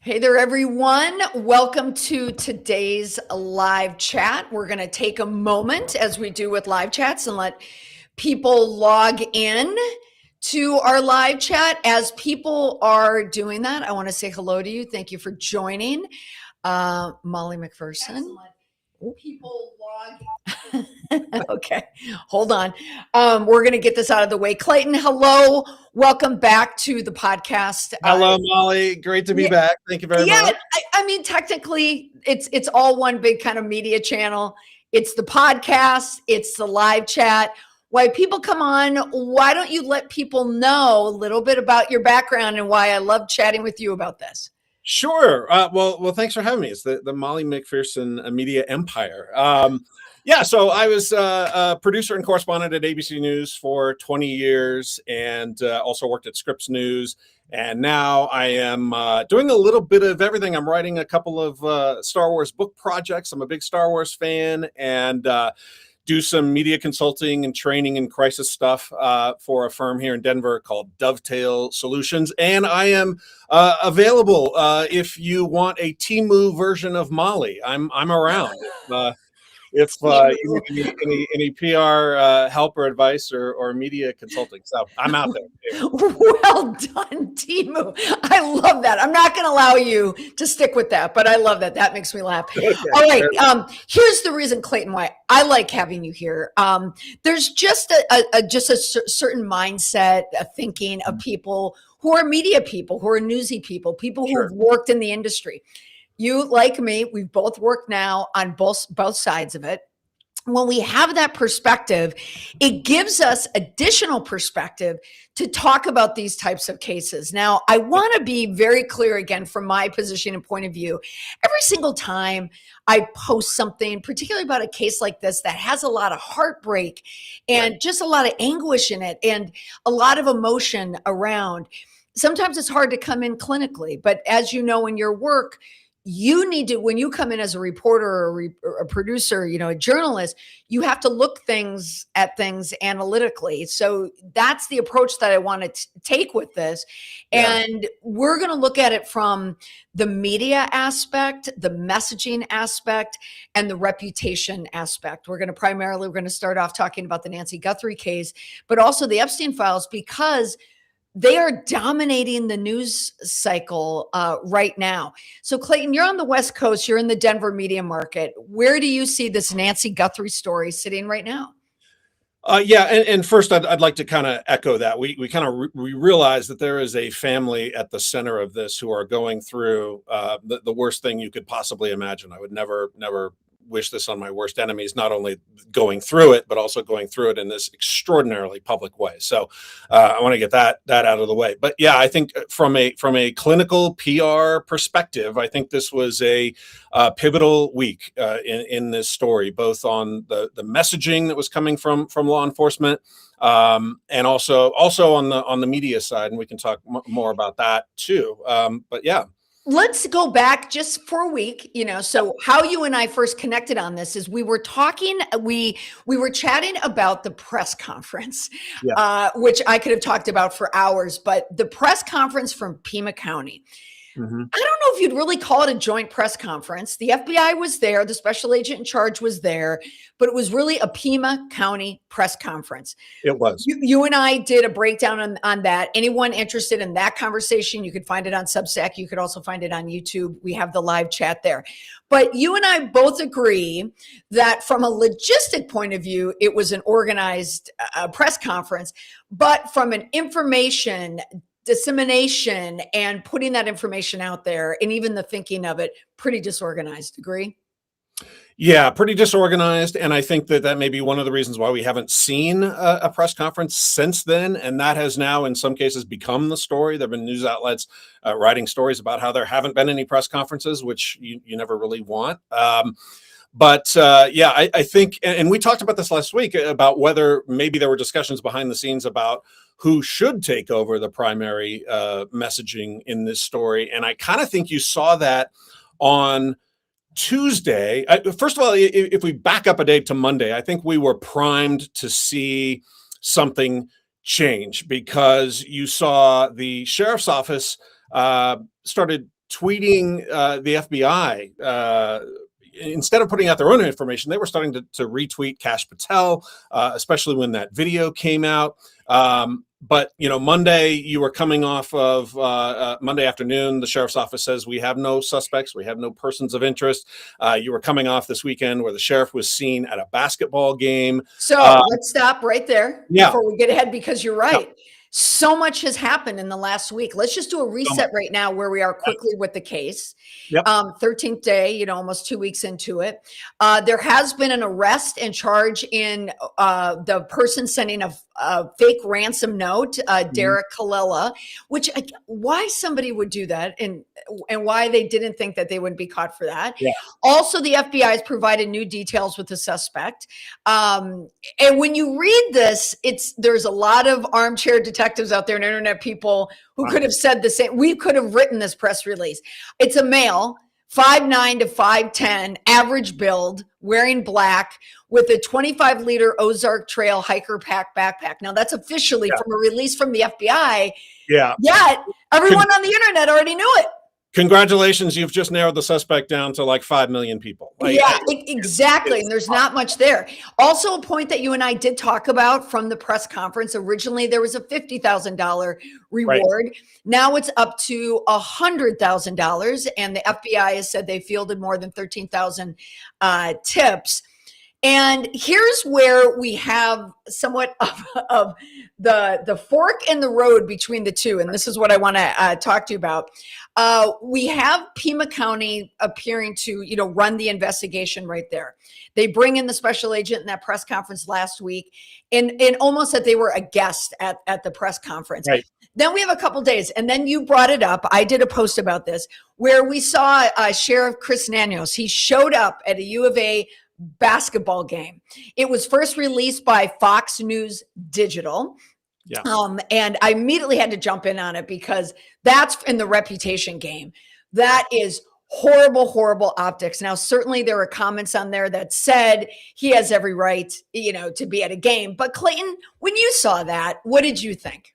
Hey there, everyone. Welcome to today's live chat. We're going to take a moment, as we do with live chats, and let people log in to our live chat. As people are doing that, I want to say hello to you. Thank you for joining. Molly McPherson. Excellent. People log. Okay, hold on. We're going to get this out of the way. Clayton, hello. Welcome back to the podcast. Hello, Molly. Great to be back. Thank you very much. I mean, technically, it's all one big kind of media channel. It's the podcast. It's the live chat. Why people come on, why don't you let people know a little bit about your background and why I love chatting with you about this? Sure. Well, thanks for having me. It's the Molly McPherson Media Empire. So I was a producer and correspondent at ABC News for 20 years and also worked at Scripps News. And now I am doing a little bit of everything. I'm writing a couple of Star Wars book projects. I'm a big Star Wars fan and do some media consulting and training and crisis stuff for a firm here in Denver called Dovetail Solutions. And I am available if you want a Temu version of Molly. I'm around. If you need any PR help or advice or media consulting. So I'm out there. Well done, Temu. I love that. I'm not going to allow you to stick with that, but I love that. That makes me laugh. Okay. All right. Here's the reason, Clayton, why I like having you here. There's just a certain mindset, a thinking of people who are media people, who are newsy people who've worked in the industry. You, like me, we've both worked now on both sides of it. When we have that perspective, it gives us additional perspective to talk about these types of cases. Now, I want to be very clear again from my position and point of view. Every single time I post something, particularly about a case like this that has a lot of heartbreak and just a lot of anguish in it and a lot of emotion around, sometimes it's hard to come in clinically. But as you know, in your work, you need to, when you come in as a reporter or a producer, a journalist, you have to look at things analytically. So that's the approach that I want to take with this. Yeah. And we're going to look at it from the media aspect, the messaging aspect, and the reputation aspect. We're going to start off talking about the Nancy Guthrie case, but also the Epstein files, because they are dominating the news cycle right now. So Clayton, you're on the West Coast, you're in the Denver media market. Where do you see this Nancy Guthrie story sitting right now? And first I'd like to kind of echo that. We realize that there is a family at the center of this who are going through the worst thing you could possibly imagine. I would never wish this on my worst enemies, not only going through it, but also going through it in this extraordinarily public way. So I want to get that out of the way. But yeah, I think from a clinical PR perspective, I think this was a pivotal week in this story, both on the messaging that was coming from law enforcement, and also on the media side, and we can talk more about that too. But yeah. Let's go back just for a week, so how you and I first connected on this is we were talking, we were chatting about the press conference, which I could have talked about for hours, but the press conference from Pima County. Mm-hmm. I don't know if you'd really call it a joint press conference. The FBI was there. The special agent in charge was there, but it was really a Pima County press conference. It was. You and I did a breakdown on that. Anyone interested in that conversation, you could find it on Substack. You could also find it on YouTube. We have the live chat there. But you and I both agree that from a logistic point of view, it was an organized press conference, but from an information dissemination and putting that information out there, and even the thinking of it, pretty disorganized. Agree? Yeah, pretty disorganized. And I think that may be one of the reasons why we haven't seen a press conference since then. And that has now, in some cases, become the story. There have been news outlets writing stories about how there haven't been any press conferences, which you never really want. I think, and we talked about this last week, about whether maybe there were discussions behind the scenes about who should take over the primary messaging in this story. And I kind of think you saw that on Tuesday. First of all, if we back up a day to Monday, I think we were primed to see something change, because you saw the sheriff's office started tweeting the FBI. Instead of putting out their own information, they were starting to retweet Kash Patel, especially when that video came out. But, Monday, you were coming off of Monday afternoon. The sheriff's office says we have no suspects. We have no persons of interest. You were coming off this weekend where the sheriff was seen at a basketball game. So let's stop right there before we get ahead, because you're right. Yeah. So much has happened in the last week. Let's just do a reset right now where we are quickly with the case. Yep. 13th day, almost 2 weeks into it. There has been an arrest and charge in the person sending a fake ransom note, Derek Kallela, which why somebody would do that and why they didn't think that they wouldn't be caught for that. Yeah. Also, the FBI has provided new details with the suspect. And when you read this, there's a lot of armchair detectives out there and internet people who could have said the same. We could have written this press release. It's a male, 5'9" to 5'10", average build, wearing black, with a 25-liter Ozark Trail hiker pack backpack. Now, that's officially from a release from the FBI. Yeah. Yet, everyone on the internet already knew it. Congratulations, you've just narrowed the suspect down to like 5 million people. Exactly. And there's not much there. Also, a point that you and I did talk about from the press conference. Originally, there was a $50,000 reward. Right. Now it's up to $100,000. And the FBI has said they fielded more than 13,000 tips. And here's where we have somewhat of the fork in the road between the two. And this is what I want to talk to you about. We have Pima County appearing to, run the investigation right there. They bring in the special agent in that press conference last week, and almost that they were a guest at the press conference. Right. Then we have a couple days, and then you brought it up. I did a post about this where we saw Sheriff Nanos. He showed up at a U of A basketball game. It was first released by Fox News Digital. Yeah. And I immediately had to jump in on it because that's in the reputation game. That is horrible, horrible optics. Now, certainly there are comments on there that said he has every right, to be at a game. But Clayton, when you saw that, what did you think?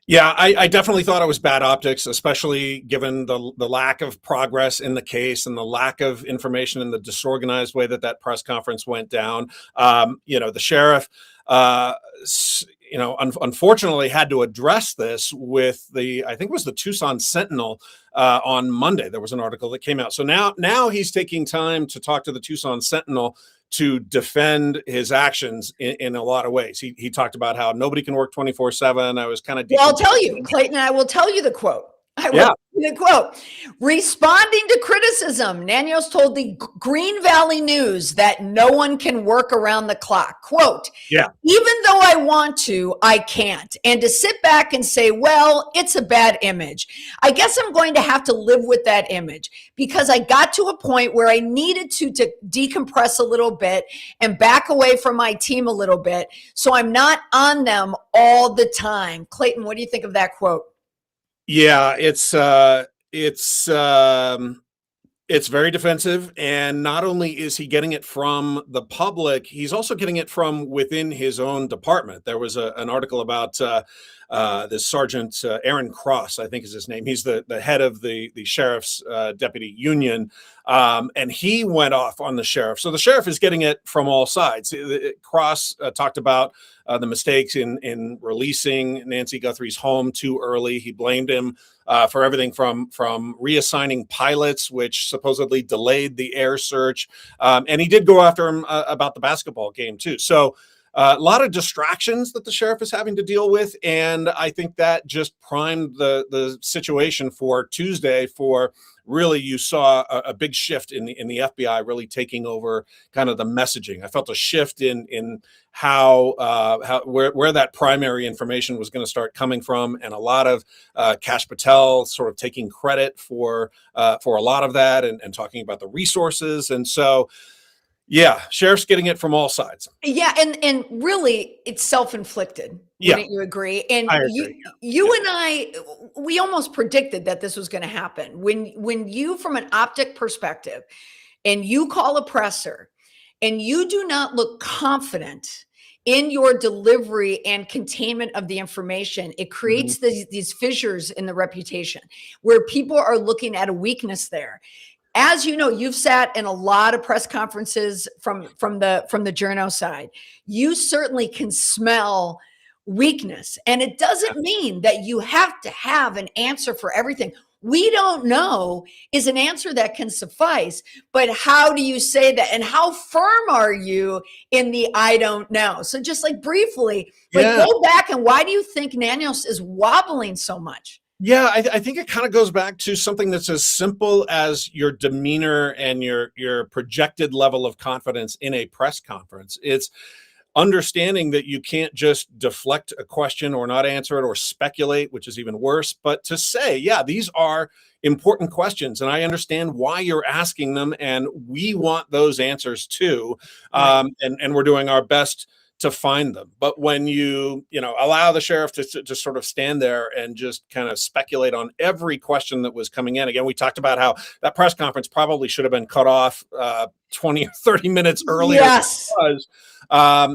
Yeah, I definitely thought it was bad optics, especially given the lack of progress in the case and the lack of information and the disorganized way that press conference went down. The sheriff, unfortunately had to address this with I think it was the Tucson Sentinel on Monday. There was an article that came out. So now he's taking time to talk to the Tucson Sentinel to defend his actions in a lot of ways. He talked about how nobody can work 24/7. I was kind of. Well, I'll tell you, Clayton, I will tell you the quote. The quote, responding to criticism, Nanos told the Green Valley News that no one can work around the clock. Quote, even though I want to, I can't. And to sit back and say, well, it's a bad image. I guess I'm going to have to live with that image because I got to a point where I needed to decompress a little bit and back away from my team a little bit. So I'm not on them all the time. Clayton, what do you think of that quote? Yeah, it's very defensive, and not only is he getting it from the public, he's also getting it from within his own department. There was an article about this Sergeant Aaron Cross, I think is his name. He's the head of the sheriff's deputy union, and he went off on the sheriff. So the sheriff is getting it from all sides. Cross talked about the mistakes in releasing Nancy Guthrie's home too early. He blamed him for everything from reassigning pilots, which supposedly delayed the air search. And he did go after him about the basketball game too. So a lot of distractions that the sheriff is having to deal with. And I think that just primed the situation for Tuesday for really, you saw a big shift in the FBI really taking over kind of the messaging. I felt a shift in where that primary information was going to start coming from, and a lot of Kash Patel sort of taking credit for a lot of that and talking about the resources. And so, yeah, sheriff's getting it from all sides. Yeah, and really, it's self-inflicted. Wouldn't you agree? And I agree. You and I, we almost predicted that this was going to happen. When you, from an optic perspective, and you call a presser, and you do not look confident in your delivery and containment of the information, it creates these fissures in the reputation where people are looking at a weakness there. As you know, you've sat in a lot of press conferences from the journo side. You certainly can smell weakness, and it doesn't mean that you have to have an answer for everything. We don't know is an answer that can suffice, but how do you say that? And how firm are you in the I don't know? So just like briefly, go back, and why do you think Nanos is wobbling so much? Yeah, I think it kind of goes back to something that's as simple as your demeanor and your projected level of confidence in a press conference. It's understanding that you can't just deflect a question or not answer it or speculate, which is even worse, but to say, yeah, these are important questions and I understand why you're asking them and we want those answers too. And we're doing our best to find them. But when you allow the sheriff to sort of stand there and just kind of speculate on every question that was coming in, again, we talked about how that press conference probably should have been cut off 20 or 30 minutes earlier. Yes. Because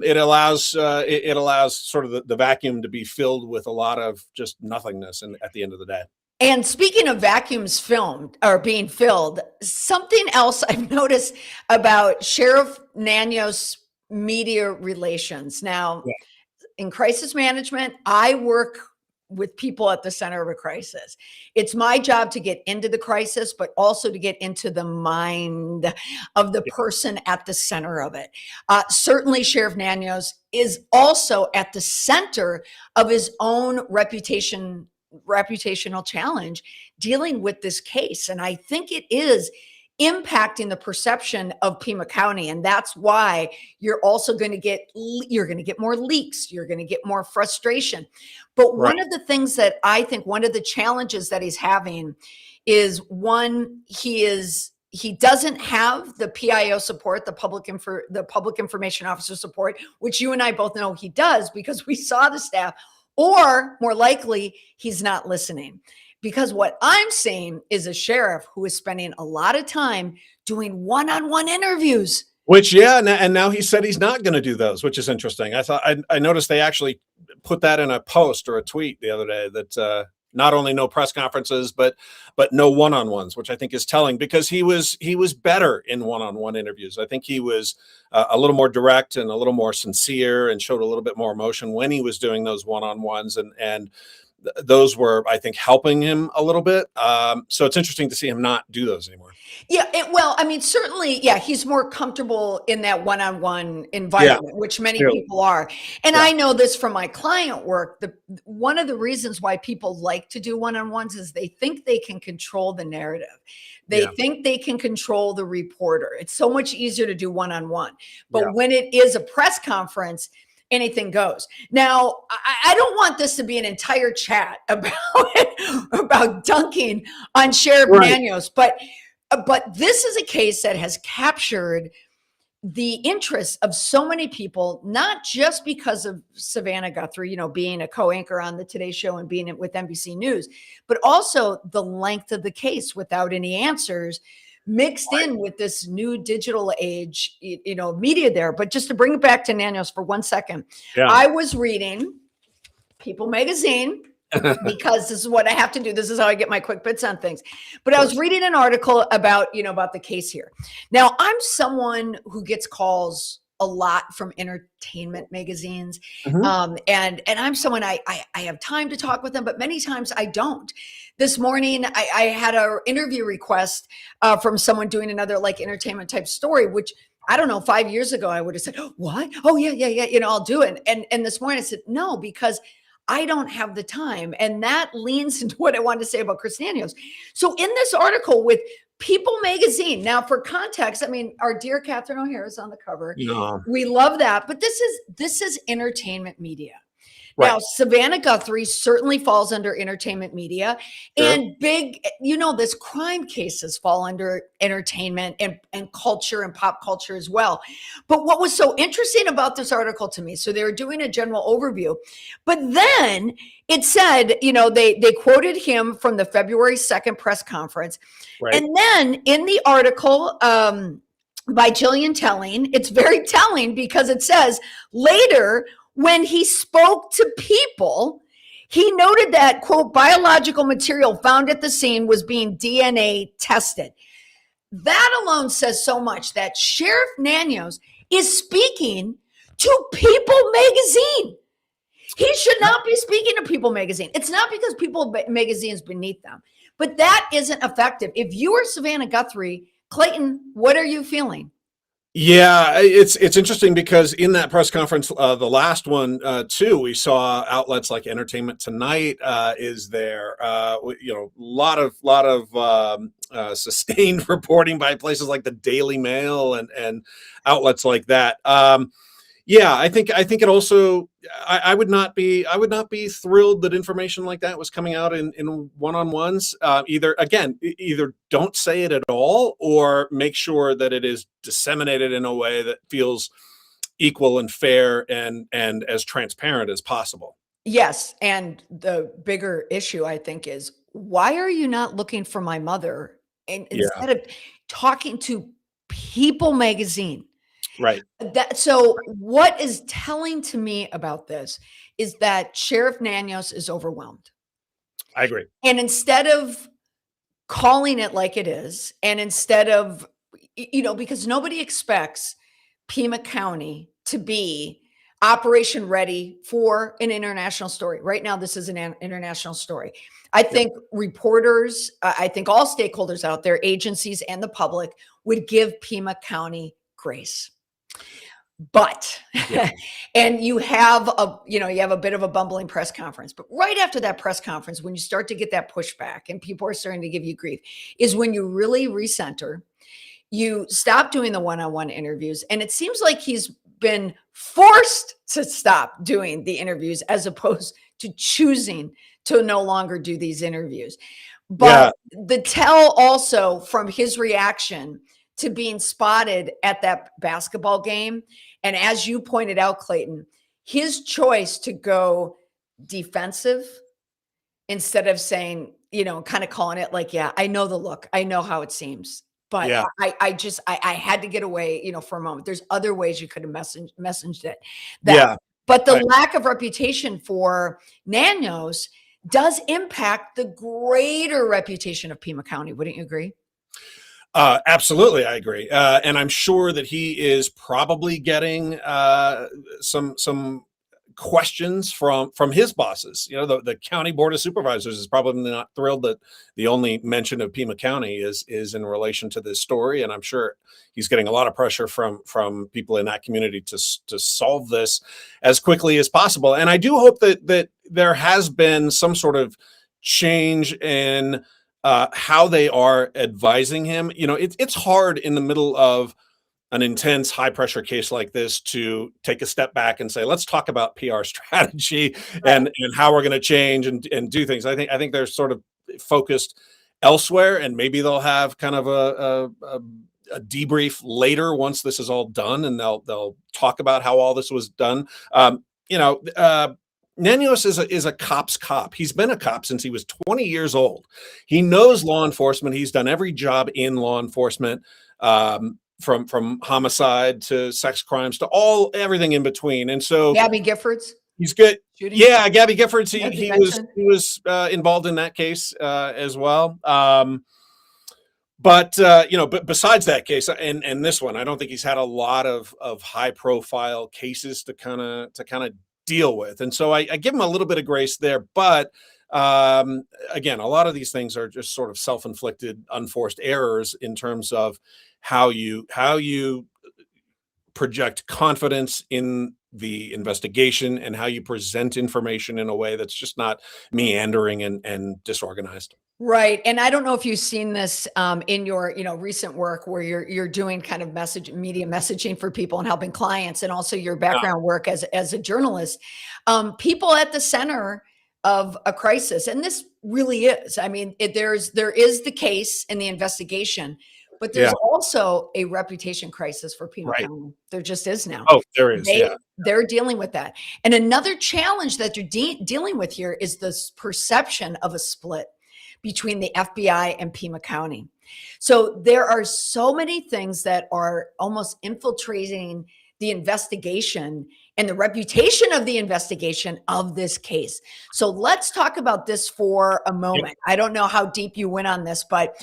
it allows sort of the vacuum to be filled with a lot of just nothingness at the end of the day. And speaking of vacuums filmed or being filled, something else I've noticed about Sheriff Nanos media relations. Now, in crisis management, I work with people at the center of a crisis. It's my job to get into the crisis, but also to get into the mind of the person at the center of it. Certainly, Sheriff Nanos is also at the center of his own reputational challenge dealing with this case. And I think it is impacting the perception of Pima County. And that's why you're also going to get more leaks. You're going to get more frustration. But one of the things that I think, one of the challenges that he's having is one, he doesn't have the PIO support, the public information officer support, which you and I both know he does because we saw the staff, or more likely he's not listening. Because what I'm seeing is a sheriff who is spending a lot of time doing one-on-one interviews. Which, and now he said he's not going to do those, which is interesting. I noticed they actually put that in a post or a tweet the other day that not only no press conferences, but no one-on-ones, which I think is telling because he was better in one-on-one interviews. I think he was a little more direct and a little more sincere and showed a little bit more emotion when he was doing those one-on-ones and those were, I think, helping him a little bit. So it's interesting to see him not do those anymore. Yeah, certainly, he's more comfortable in that one-on-one environment, which many people are. And I know this from my client work. One of the reasons why people like to do one-on-ones is they think they can control the narrative. They think they can control the reporter. It's so much easier to do one-on-one. But when it is a press conference, anything goes. Now, I don't want this to be an entire chat about dunking on Sheriff Nanos, but this is a case that has captured the interest of so many people, not just because of Savannah Guthrie, being a co-anchor on the Today Show and being with NBC News, but also the length of the case without any answers mixed in with this new digital age, media there. But just to bring it back to Nanos for 1 second, I was reading People magazine because this is what I have to do. This is how I get my quick bits on things. But I was reading an article about the case here. Now, I'm someone who gets calls a lot from entertainment magazines. And I'm someone, I have time to talk with them, but many times I don't. This morning, I had an interview request from someone doing another entertainment type story, which I don't know, 5 years ago, I would have said, what? Oh, yeah, I'll do it. And this morning I said, no, because I don't have the time. And that leans into what I wanted to say about Chris Nanos. So in this article with People magazine, now for context, our dear Catherine O'Hara is on the cover. We love that. But this is entertainment media. Now, Savannah Guthrie certainly falls under entertainment media, and big, this crime cases fall under entertainment and culture and pop culture as well. But what was so interesting about this article to me, so they were doing a general overview, but then it said, they quoted him from the February 2nd press conference. And then in the article, by Jillian Telling. It's very telling because it says later when he spoke to people, he noted that, quote, biological material found at the scene was being DNA tested. That alone says so much that Sheriff Nanos is speaking to People Magazine. He should not be speaking to People Magazine. It's not because People Magazine is beneath them, but that isn't effective. If you are Savannah Guthrie, Clayton, what are you feeling? Yeah, it's interesting because in that press conference, the last one too, we saw outlets like Entertainment Tonight is there. Lot of sustained reporting by places like the Daily Mail and outlets like that. Yeah, I think it also. I would not be thrilled that information like that was coming out in one-on-ones. Either don't say it at all, or make sure that it is disseminated in a way that feels equal and fair and as transparent as possible. Yes, and the bigger issue I think is, why are you not looking for my mother and Yeah, instead of talking to People Magazine? right. So what is telling to me about this is that Sheriff Nanos is overwhelmed. I agree. And instead of calling it like it is, and instead of, because nobody expects Pima County to be operation ready for an international story. Right now, this is an international story. I think reporters, I think all stakeholders out there, agencies and the public, would give Pima County grace. But and you have a bit of a bumbling press conference, but right after that press conference, when you start to get that pushback and people are starting to give you grief, is when you really recenter. You stop doing the one-on-one interviews, and it seems like he's been forced to stop doing the interviews as opposed to choosing to no longer do these interviews. But the tell also from his reaction to being spotted at that basketball game. And as you pointed out, Clayton, his choice to go defensive instead of saying, kind of calling it like, yeah, I know the look. I know how it seems. But I had to get away, for a moment. There's other ways you could have messaged it. But the lack of reputation for Nanos does impact the greater reputation of Pima County. Wouldn't you agree? Absolutely, I agree, and I'm sure that he is probably getting some questions from his bosses. The county board of supervisors is probably not thrilled that the only mention of Pima County is in relation to this story, and I'm sure he's getting a lot of pressure from people in that community to solve this as quickly as possible. And I do hope that there has been some sort of change in how they are advising him. It's hard in the middle of an intense, high pressure case like this to take a step back and say, let's talk about PR strategy and how we're going to change and do things. I think they're sort of focused elsewhere, and maybe they'll have kind of a debrief later once this is all done, and they'll talk about how all this was done. Nanos is a cop's cop. He's been a cop since he was 20 years old. He knows law enforcement. He's done every job in law enforcement, from homicide to sex crimes to everything in between. And so Gabby Giffords, he's good. Shooting. Yeah, Gabby Giffords. He was involved in that case as well. But besides that case and this one, I don't think he's had a lot of high profile cases to kind of deal with. And so I give him a little bit of grace there. But again, a lot of these things are just sort of self-inflicted, unforced errors in terms of how you project confidence in the investigation and how you present information in a way that's just not meandering and disorganized. Right. And I don't know if you've seen this in your, recent work where you're doing kind of media messaging for people and helping clients, and also your background work as a journalist. People at the center of a crisis, and this really is. I mean, there is the case in the investigation, but there's also a reputation crisis for Pima County. There just is now. Oh, there is. They're dealing with that. And another challenge that they're dealing with here is this perception of a split between the FBI and Pima County. So there are so many things that are almost infiltrating the investigation and the reputation of the investigation of this case. So let's talk about this for a moment. I don't know how deep you went on this, but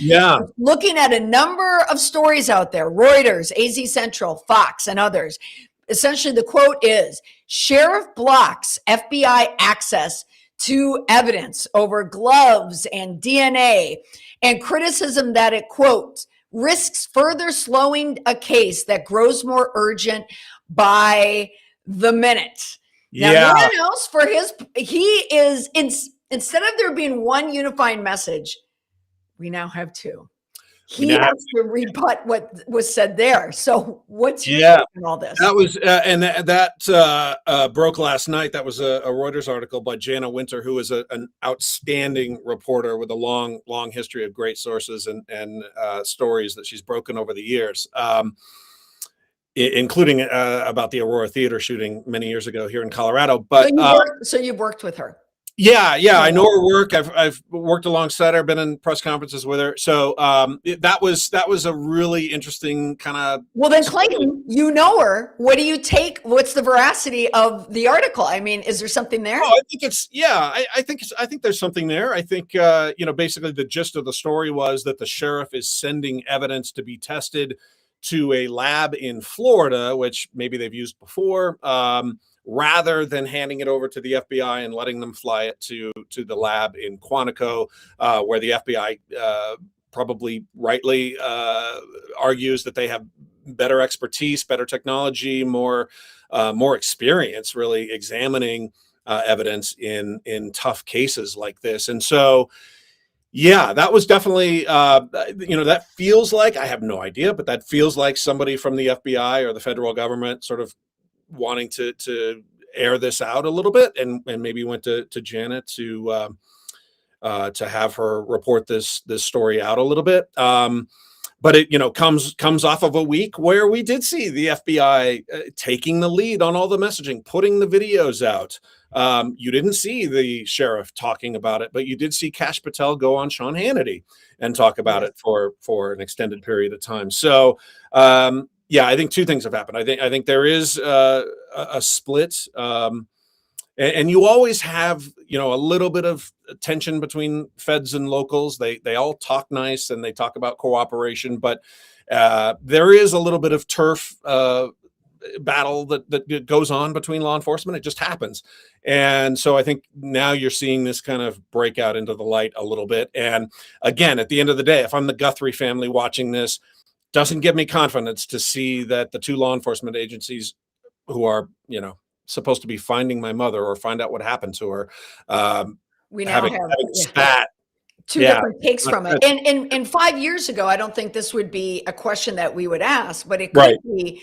looking at a number of stories out there, Reuters, AZ Central, Fox, and others, essentially the quote is, sheriff blocks FBI access to evidence over gloves and DNA, and criticism that it, quote, risks further slowing a case that grows more urgent by the minute. Now, Nanos, for he is, instead of there being one unifying message, we now have two. He has to rebut what was said there. So what's your take on all this? That was, and that broke last night. That was a Reuters article by Jana Winter, who is an outstanding reporter with a long history of great sources and stories that she's broken over the years, including about the Aurora Theater shooting many years ago here in Colorado. But so you've worked with her. Yeah, I know her work. I've worked alongside her, been in press conferences with her. So that was a really interesting kind of. Well, then, Clayton, you know her. What do you take? What's the veracity of the article? I mean, is there something there? Oh, I think it's I think there's something there. I think basically the gist of the story was that the sheriff is sending evidence to be tested to a lab in Florida, which maybe they've used before. Rather than handing it over to the FBI and letting them fly it to the lab in Quantico, where the FBI probably rightly argues that they have better expertise, better technology, more experience really examining evidence in tough cases like this. And so, yeah, that was definitely, that feels like, I have no idea, but that feels like somebody from the FBI or the federal government sort of wanting to air this out a little bit, and maybe went to Janet to have her report this story out a little bit. But it comes off of a week where we did see the FBI taking the lead on all the messaging, putting the videos out. You didn't see the sheriff talking about it, but you did see Kash Patel go on Sean Hannity and talk about it for an extended period of time. So yeah, I think two things have happened. I think there is a split, and you always have a little bit of tension between feds and locals. They all talk nice and they talk about cooperation, but there is a little bit of turf battle that goes on between law enforcement. It just happens, and so I think now you're seeing this kind of break out into the light a little bit. And again, at the end of the day, if I'm the Guthrie family watching this, doesn't give me confidence to see that the two law enforcement agencies who are, supposed to be finding my mother or find out what happened to her, we now have spat. Two different takes from it. And 5 years ago, I don't think this would be a question that we would ask, but it could be.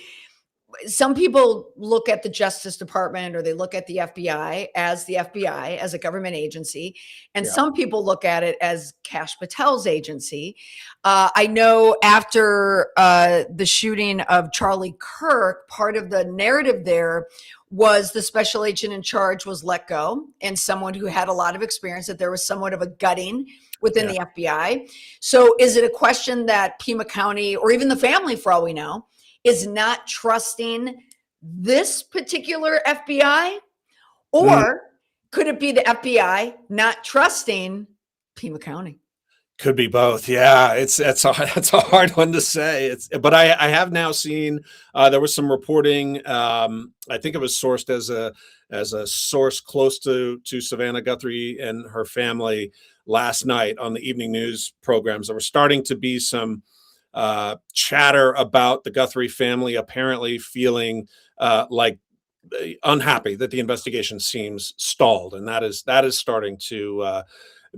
Some people look at the Justice Department or they look at the FBI as a government agency. And some people look at it as Kash Patel's agency. I know after the shooting of Charlie Kirk, part of the narrative there was the special agent in charge was let go, and someone who had a lot of experience, that there was somewhat of a gutting within the FBI. So is it a question that Pima County, or even the family for all we know, is not trusting this particular FBI? Or could it be the FBI not trusting Pima County? Could be both. Yeah, it's a hard one to say. But I have now seen there was some reporting. I think it was sourced as a source close to Savannah Guthrie and her family last night on the evening news programs. There was starting to be some chatter about the Guthrie family apparently feeling like unhappy that the investigation seems stalled, and that is starting to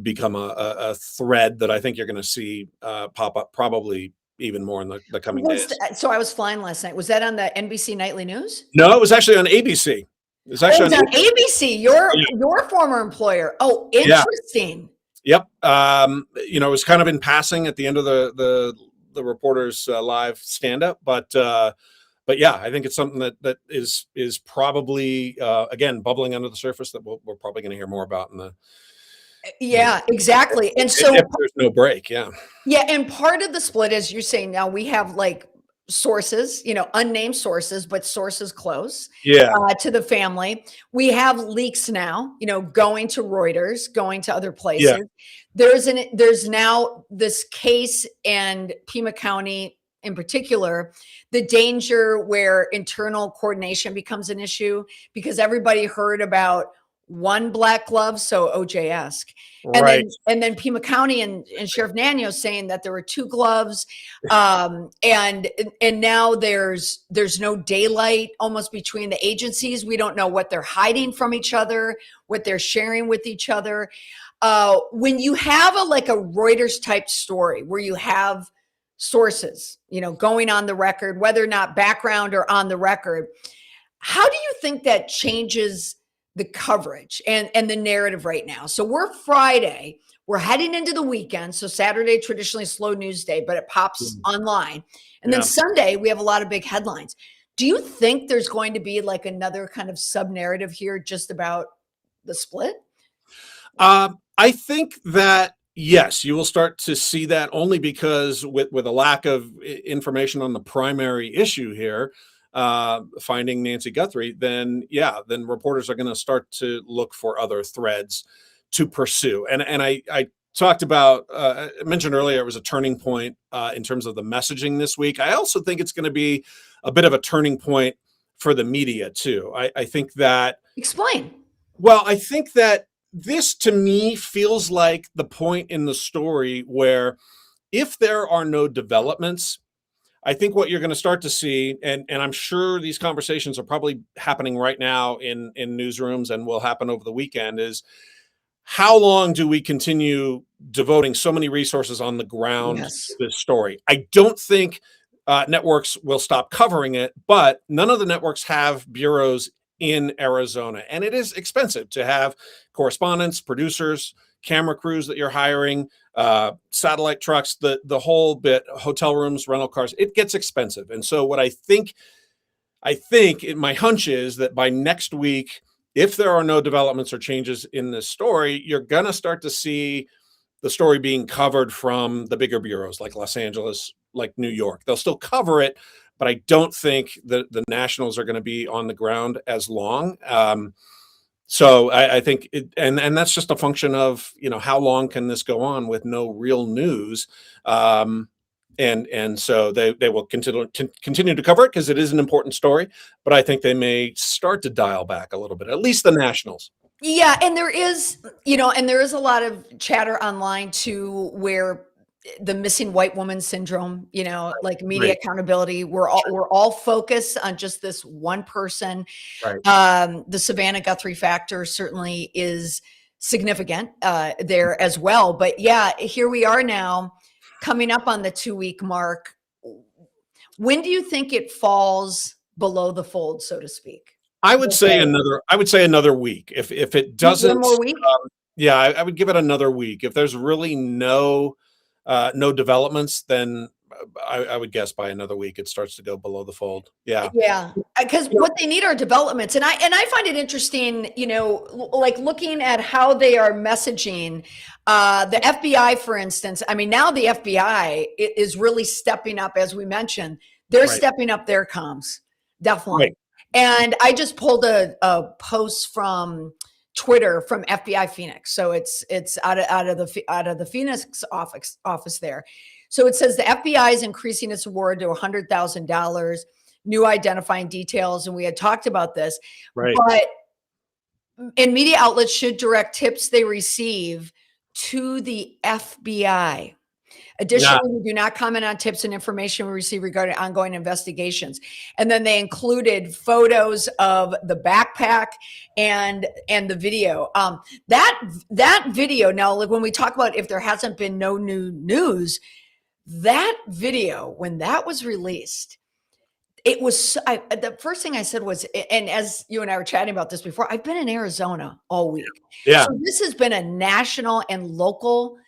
become a thread that I think you're going to see pop up probably even more in the coming days. So I was flying last night. Was that on the NBC Nightly News? No, it was actually on ABC. It was actually on ABC. Your former employer. Oh, interesting. Yep. It was kind of in passing at the end of the reporter's live stand-up, but yeah, I think it's something that is probably again bubbling under the surface that we're probably going to hear more about Yeah, exactly. And so, if there's no break. Yeah. yeah, and part of the split, as you're saying now, we have like sources, unnamed sources, but sources close Yeah. to the family. We have leaks now, going to Reuters, going to other Yeah. places. There's now this case, and Pima County in particular, the danger where internal coordination becomes an issue because everybody heard about one black glove, so OJ-esque. And Right. then Pima County and Sheriff Nanos saying that there were two gloves, and now there's no daylight almost between the agencies. We don't know what they're hiding from each other, what they're sharing with each other. When you have a Reuters type story where you have sources, going on the record, whether or not background or on the record, how do you think that changes the coverage and the narrative right now? So we're Friday, we're heading into the weekend. So Saturday, traditionally slow news day, but it pops online. And then Sunday, we have a lot of big headlines. Do you think there's going to be like another kind of sub narrative here just about the split? I think that yes, you will start to see that only because with a lack of information on the primary issue here, finding Nancy Guthrie, then reporters are going to start to look for other threads to pursue. And I talked about, I mentioned earlier, it was a turning point in terms of the messaging this week. I also think it's going to be a bit of a turning point for the media too. I think that. Explain. Well, I think that this to me feels like the point in the story where if there are no developments, I think what you're going to start to see, and I'm sure these conversations are probably happening right now in newsrooms and will happen over the weekend, is how long do we continue devoting so many resources on the ground to this story? I don't think networks will stop covering it, but none of the networks have bureaus in Arizona. And it is expensive to have correspondents, producers, camera crews that you're hiring, satellite trucks, the whole bit, hotel rooms, rental cars. It gets expensive. And so what I think my hunch is that by next week, if there are no developments or changes in this story, you're going to start to see the story being covered from the bigger bureaus like Los Angeles, like New York. They'll still cover it, but I don't think that the nationals are going to be on the ground as long. So I think, and that's just a function of, how long can this go on with no real news? And so they will continue to cover it because it is an important story, but I think they may start to dial back a little bit, at least the nationals. Yeah, and there is a lot of chatter online too, where the missing white woman syndrome, like media accountability, we're all focused on just this one person. Right. The Savannah Guthrie factor certainly is significant there as well. But yeah, here we are now coming up on the 2-week mark. When do you think it falls below the fold, so to speak? I would say another week. If it doesn't, one more week? I would give it another week. If there's really no developments, then I would guess by another week it starts to go below the fold. Yeah, because what they need are developments, and I find it interesting, like looking at how they are messaging. The FBI, for instance, I mean, now the FBI is really stepping up, as we mentioned. They're stepping up their comms, definitely. Right. And I just pulled a post from Twitter from FBI Phoenix. So it's out of the Phoenix office there. So it says the FBI is increasing its award to $100,000, new identifying details. And we had talked about this, but media outlets should direct tips they receive to the FBI. Additionally, we do not comment on tips and information we receive regarding ongoing investigations. And then they included photos of the backpack and the video. That video, now, like when we talk about if there hasn't been no new news, that video, when that was released, it was the first thing I said was, and as you and I were chatting about this before, I've been in Arizona all week. Yeah. So this has been a national and local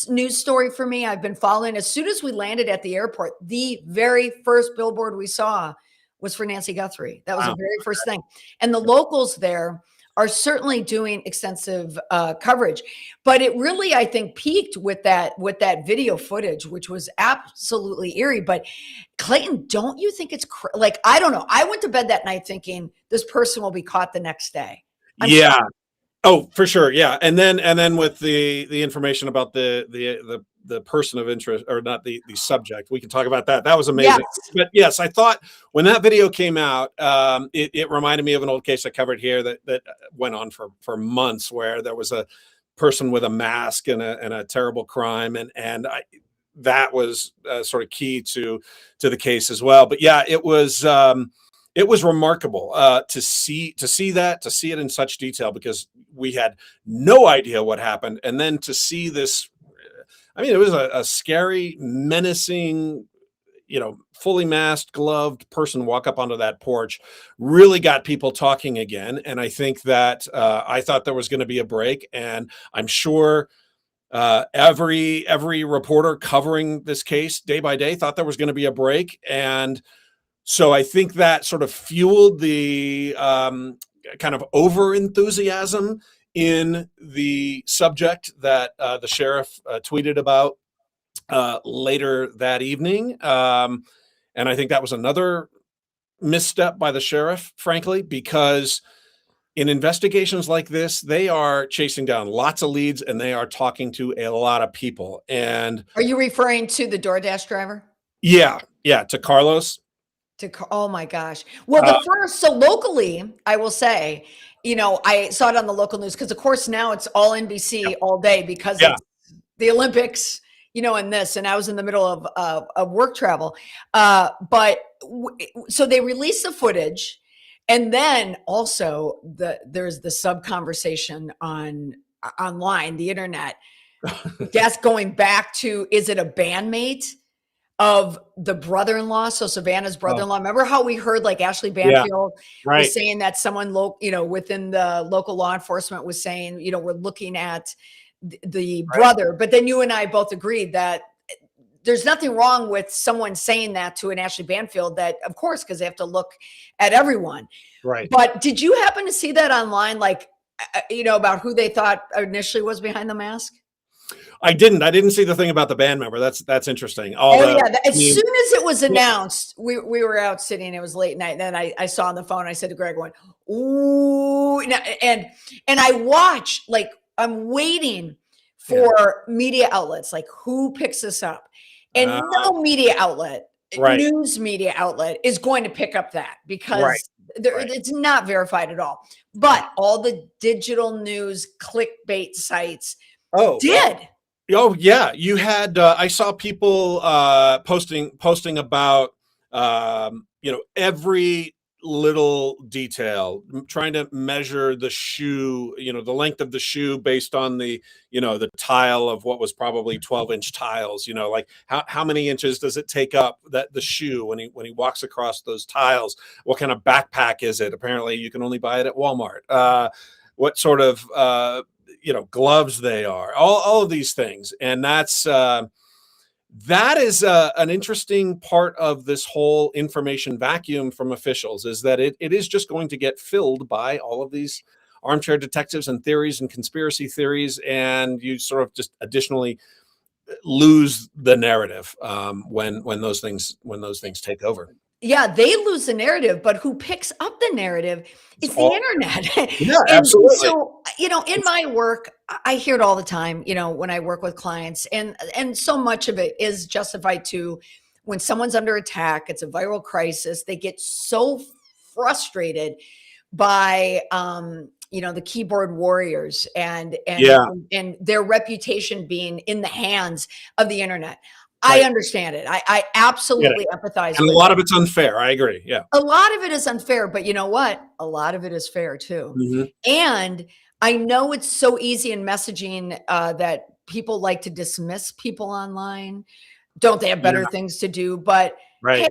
news story for me. I've been following. As soon as we landed at the airport, the very first billboard we saw was for Nancy Guthrie. That was the very first thing. And the locals there are certainly doing extensive coverage. But it really, I think, peaked with that video footage, which was absolutely eerie. But Clayton, don't you think it's like, I don't know. I went to bed that night thinking this person will be caught the next day. Yeah. Oh, for sure. Yeah. And then with the information about the person of interest, or not the subject, we can talk about that. That was amazing. Yes. But yes, I thought when that video came out, it reminded me of an old case I covered here that went on for months, where there was a person with a mask and a terrible crime. That was sort of key to the case as well. But yeah, it was remarkable to see it in such detail, because we had no idea what happened. And then to see this, I mean, it was a scary, menacing, fully masked, gloved person walk up onto that porch, really got people talking again. And I think that I thought there was going to be a break, and I'm sure every reporter covering this case day by day thought there was going to be a break. And so I think that sort of fueled the kind of over enthusiasm in the subject that the sheriff tweeted about later that evening. And I think that was another misstep by the sheriff, frankly, because in investigations like this, they are chasing down lots of leads and they are talking to a lot of people. And are you referring to the DoorDash driver? Yeah, to Carlos. Oh my gosh. Well, so locally, I will say, I saw it on the local news, because of course now it's all NBC all day, because it's the Olympics, and this, and I was in the middle of work travel. So they released the footage, and then also there's the sub conversation online, the internet. That's going back to, is it a bandmate of the brother-in-law? So Savannah's brother-in-law. Remember how we heard like Ashley Banfield was saying that someone within the local law enforcement was saying, we're looking at the brother. But then you and I both agreed that there's nothing wrong with someone saying that to an Ashley Banfield, that of course, because they have to look at everyone. Right. But did you happen to see that online? Like, about who they thought initially was behind the mask? I didn't see the thing about the band member. That's interesting. As soon as it was announced, we were out sitting, it was late night. And then I saw on the phone, I said to Greg, ooh, and I watch, like, I'm waiting for media outlets, like, who picks this up? And no media outlet, news media outlet, is going to pick up that, because it's not verified at all. But all the digital news clickbait sites did. Oh yeah, you had. I saw people posting about every little detail, trying to measure the shoe, the length of the shoe based on the the tile of what was probably 12-inch tiles. Like how many inches does it take up, that the shoe when he walks across those tiles? What kind of backpack is it? Apparently, you can only buy it at Walmart. What sort of gloves they are, all of these things. And that is an interesting part of this whole information vacuum from officials, is that it is just going to get filled by all of these armchair detectives and theories and conspiracy theories. And you sort of just additionally lose the narrative when those things take over. Yeah, they lose the narrative, but who picks up the narrative is the internet. Yeah, absolutely. So, in my work, I hear it all the time, when I work with clients, and so much of it is justified too. When someone's under attack, it's a viral crisis. They get so frustrated by, the keyboard warriors and their reputation being in the hands of the internet. I understand it. I absolutely empathize. And a lot of it's unfair. I agree. Yeah. A lot of it is unfair, but you know what? A lot of it is fair too. Mm-hmm. And I know it's so easy in messaging that people like to dismiss people online. Don't they have better things to do? But hey,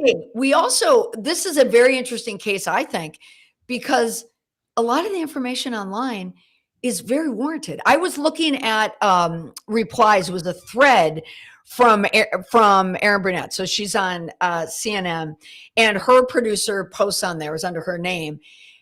this is a very interesting case, I think, because a lot of the information online is very warranted. I was looking at replies. It was a thread from Erin Burnett. So she's on CNN, and her producer posts on there, is under her name.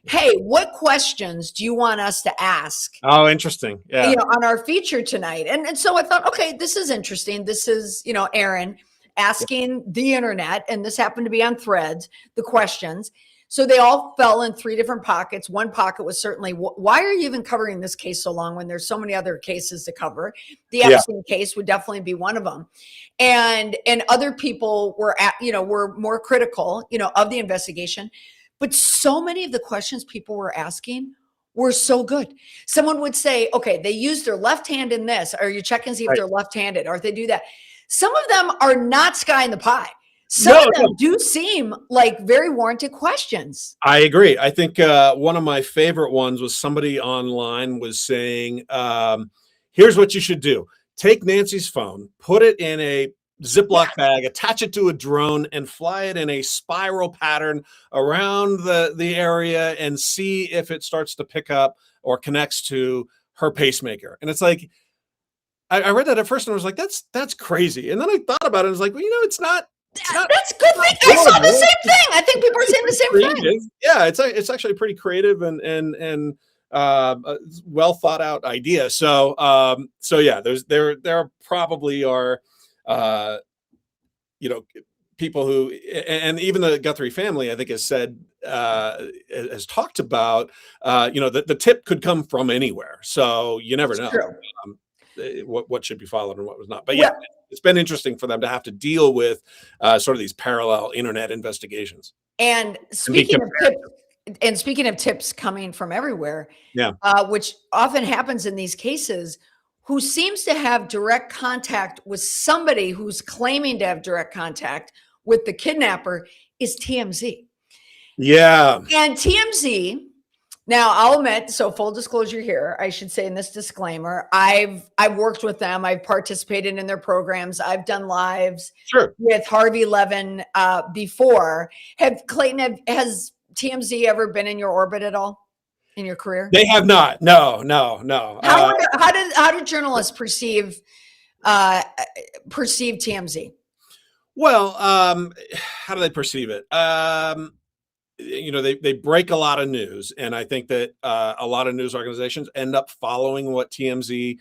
hey, what questions do you want us to ask? Oh, interesting. Yeah. On our feature tonight. And so I thought, okay, this is interesting. This is, Aaron asking the internet, and this happened to be on Threads, the questions. So they all fell in three different pockets. One pocket was certainly, why are you even covering this case so long when there's so many other cases to cover? The Epstein case would definitely be one of them. And other people were were more critical, of the investigation. But so many of the questions people were asking were so good. Someone would say, okay, they use their left hand in this. Are you checking to see if they're left-handed, or if they do that? Some of them are not sky in the pie. Some of them do seem like very warranted questions. I agree. I think one of my favorite ones was somebody online was saying, here's what you should do. Take Nancy's phone, put it in a Ziploc bag, attach it to a drone, and fly it in a spiral pattern around the area and see if it starts to pick up or connects to her pacemaker. And it's like, I read that at first and I was like, that's crazy. And then I thought about it and I was like, well, it's not. That's good. I saw the same thing. I think people are saying the same thing. Yeah, it's actually a pretty creative and well thought out idea. So yeah, there probably are people who, and even the Guthrie family, I think, has said has talked about the tip could come from anywhere. So you never know. What should be followed and what was not. But yeah, it's been interesting for them to have to deal with sort of these parallel internet investigations. And speaking of tips coming from everywhere, which often happens in these cases, who seems to have direct contact with somebody who's claiming to have direct contact with the kidnapper is TMZ. Yeah. And TMZ, now I'll admit, so full disclosure here, I should say in this disclaimer, I've worked with them. I've participated in their programs. I've done lives with Harvey Levin before. Has TMZ ever been in your orbit at all in your career? They have not. No. How do journalists perceive TMZ? Well, how do they perceive it? They break a lot of news, and I think that a lot of news organizations end up following what TMZ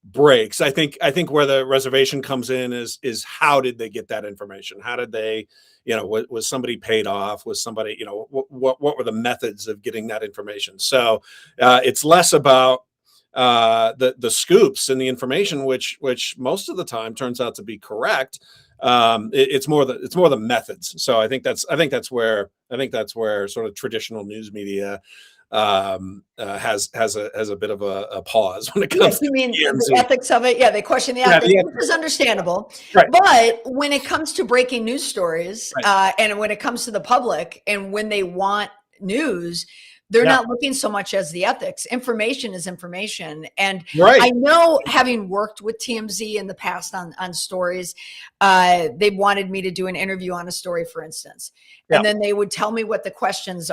breaks. I think where the reservation comes in is how did they get that information? How did they, was somebody paid off? Was somebody, what were the methods of getting that information? So it's less about the scoops and the information, which most of the time turns out to be correct. It's more the methods. So I think that's where sort of traditional news media has a bit of a pause when it comes to the ethics of it. Yeah, they question the ethics, which is understandable. Right. But when it comes to breaking news stories, and when it comes to the public, and when they want news, they're not looking so much as the ethics. Information is information. And I know, having worked with TMZ in the past on stories, they wanted me to do an interview on a story, for instance. And then they would tell me what the questions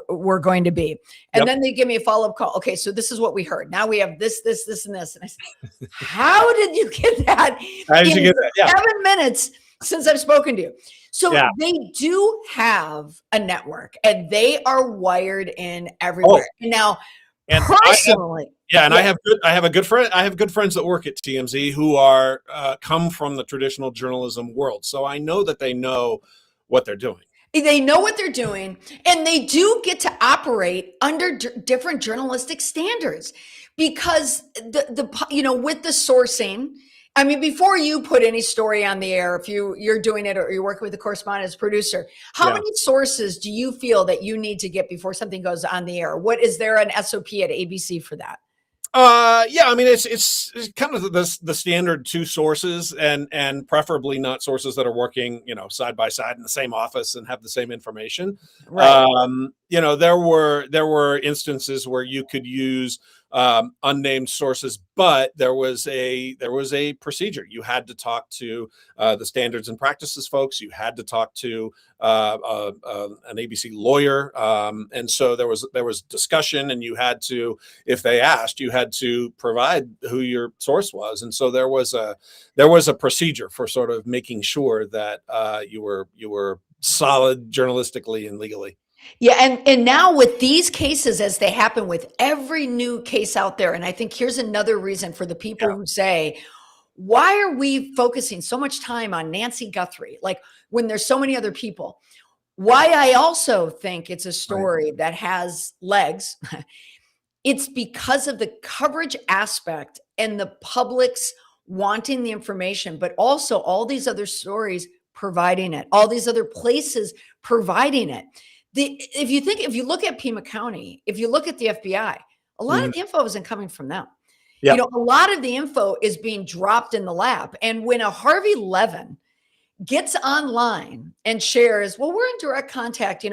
were going to be. And then they give me a follow-up call. Okay, so this is what we heard. Now we have this, and this. And I said, how did you get that? How did you get that? 7 minutes since I've spoken to you. So they do have a network, and they are wired in everywhere. Now, personally, I have good friends that work at TMZ who are come from the traditional journalism world. So I know that they know what they're doing. They know what they're doing, and they do get to operate under different journalistic standards, because with the sourcing. I mean, before you put any story on the air, if you're doing it or you're working with a correspondent as producer, how many sources do you feel that you need to get before something goes on the air? What is there an SOP at ABC for that? I mean, it's kind of the standard 2 sources, and preferably not sources that are working, side by side in the same office and have the same information. Right. There were instances where you could use unnamed sources, but there was a procedure. You had to talk to the standards and practices folks. You had to talk to an ABC lawyer, and so there was discussion, and you had to, if they asked, you had to provide who your source was, and so there was a procedure for sort of making sure that you were solid journalistically and legally. Yeah, and now with these cases as they happen with every new case out there, and I think here's another reason for the people Yeah. who say, why are we focusing so much time on Nancy Guthrie? Like when there's so many other people. Why I also think it's a Right. story that has legs. It's because of the coverage aspect and the public's wanting the information, but also all these other stories providing it, all these other places providing it. If you look at Pima County, if you look at the FBI, a lot Mhm. of the info isn't coming from them. Yeah. A lot of the info is being dropped in the lab. And when a Harvey Levin gets online and shares, well, we're in direct contact,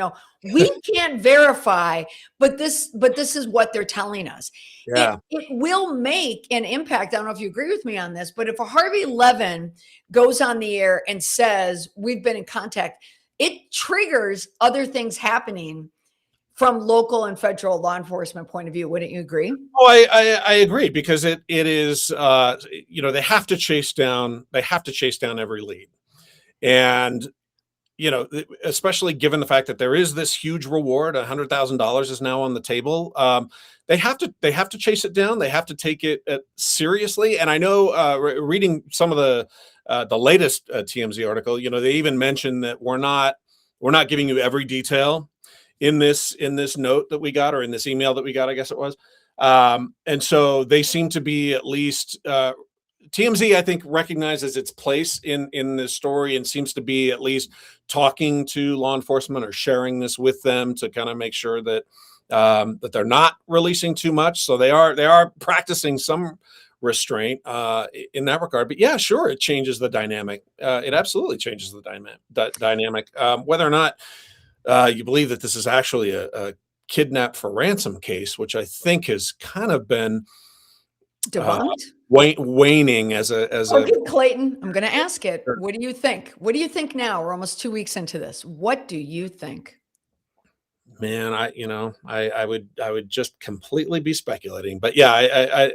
we can't verify, but this is what they're telling us. it Yeah. it will make an impact. I don't know if you agree with me on this, but if a Harvey Levin goes on the air and says we've been in contact, it triggers other things happening from local and federal law enforcement point of view. Wouldn't you agree? Oh, I agree, because it is they have to chase down every lead. And especially given the fact that there is this huge reward, $100,000 is now on the table. They have to chase it down. They have to take it seriously. And I know, reading some of the latest TMZ article, they even mentioned that we're not giving you every detail in this note that we got, or in this email that we got, I guess it was. And so they seem to be, at least TMZ, I think, recognizes its place in this story, and seems to be at least talking to law enforcement or sharing this with them to kind of make sure that that they're not releasing too much. So they are practicing some restraint in that regard. But yeah, sure, it changes the dynamic. It absolutely changes the dynamic. Whether or not you believe that this is actually a kidnap for ransom case, which I think has kind of been uh, Debunked. waning as a Okay, Clayton, I'm going to ask it. What do you think? What do you think now? We're almost 2 weeks into this. What do you think? man. I would just completely be speculating, but yeah,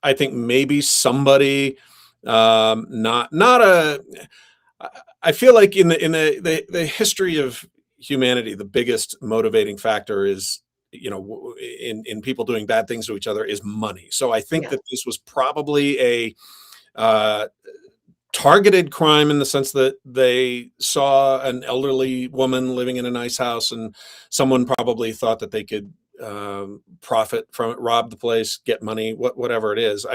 I think maybe somebody, not a. I feel like in the history of humanity, the biggest motivating factor is, in people doing bad things to each other, is money. So I think Yeah. that this was probably a uh, targeted crime, in the sense that they saw an elderly woman living in a nice house, and someone probably thought that they could profit from it, rob the place, get money, whatever it is.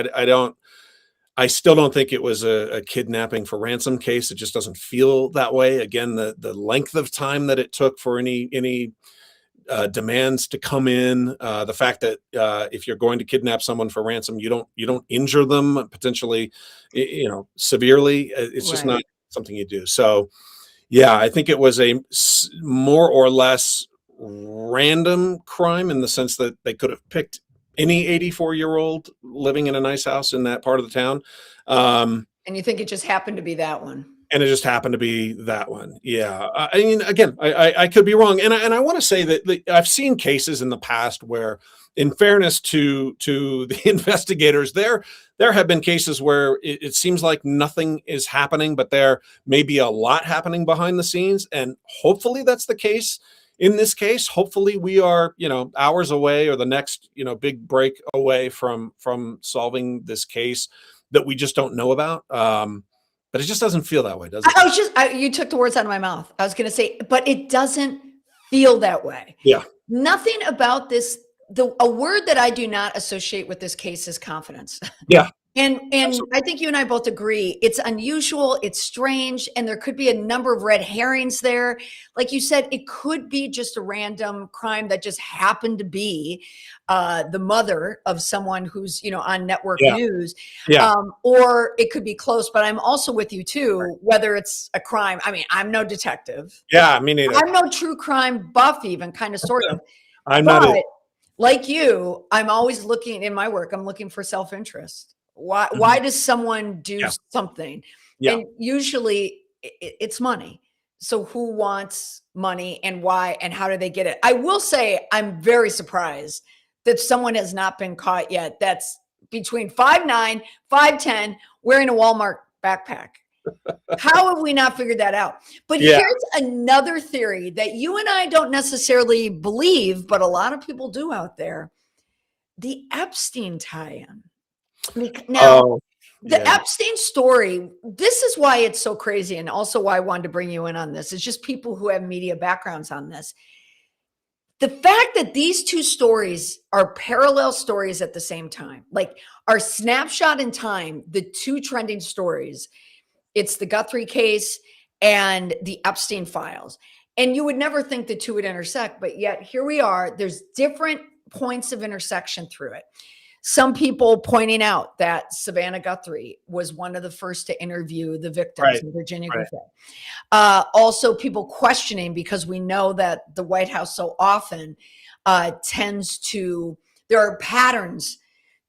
I still don't think it was a kidnapping for ransom case. It just doesn't feel that way. Again, the length of time that it took for any demands to come in, the fact that if you're going to kidnap someone for ransom, you don't injure them potentially, severely. It's just Right. not something you do. So yeah, I think it was a more or less random crime, in the sense that they could have picked any 84-year-old living in a nice house in that part of the town. Um, And you think it just happened to be that one? and it just happened to be that one. Yeah. I mean, again, I could be wrong. And I want to say that I've seen cases in the past where, in fairness to the investigators, there have been cases where it seems like nothing is happening, but there may be a lot happening behind the scenes. And hopefully that's the case in this case. Hopefully we are, hours away, or the next, big break away from solving this case that we just don't know about. But it just doesn't feel that way, does it? You took the words out of my mouth. I was going to say, but it doesn't feel that way. Yeah. Nothing about this. A word that I do not associate with this case is confidence. Yeah. And Absolutely. I think you and I both agree it's unusual, it's strange, and there could be a number of red herrings there. Like you said, it could be just a random crime that just happened to be the mother of someone who's on network Yeah. news, Yeah. or it could be close. But I'm also with you too, whether it's a crime. I mean, I'm no detective. Yeah. Me neither. I'm no true crime buff, even kind of, sort of. I'm not But it. like you, I'm always looking in my work. I'm looking for self-interest. Why Mhm. does someone do Yeah. something? Yeah. And usually it's money. So who wants money, and why, and how do they get it? I will say I'm very surprised that someone has not been caught yet that's between 5'9", 5'10", wearing a Walmart backpack. How have we not figured that out? But Yeah. here's another theory that you and I don't necessarily believe, but a lot of people do out there. The Epstein tie-in. Now, Oh, the yeah. Epstein story, this is why it's so crazy, and also why I wanted to bring you in on this. It's just people who have media backgrounds on this. The fact that these two stories are parallel stories at the same time, like our snapshot in time, the two trending stories, it's the Guthrie case and the Epstein files. And you would never think the two would intersect, but yet here we are. There's different points of intersection through it. Some people pointing out that Savannah Guthrie was one of the first to interview the victims in Virginia Right. Griffith. Also, people questioning, because we know that the White House so often tends to, there are patterns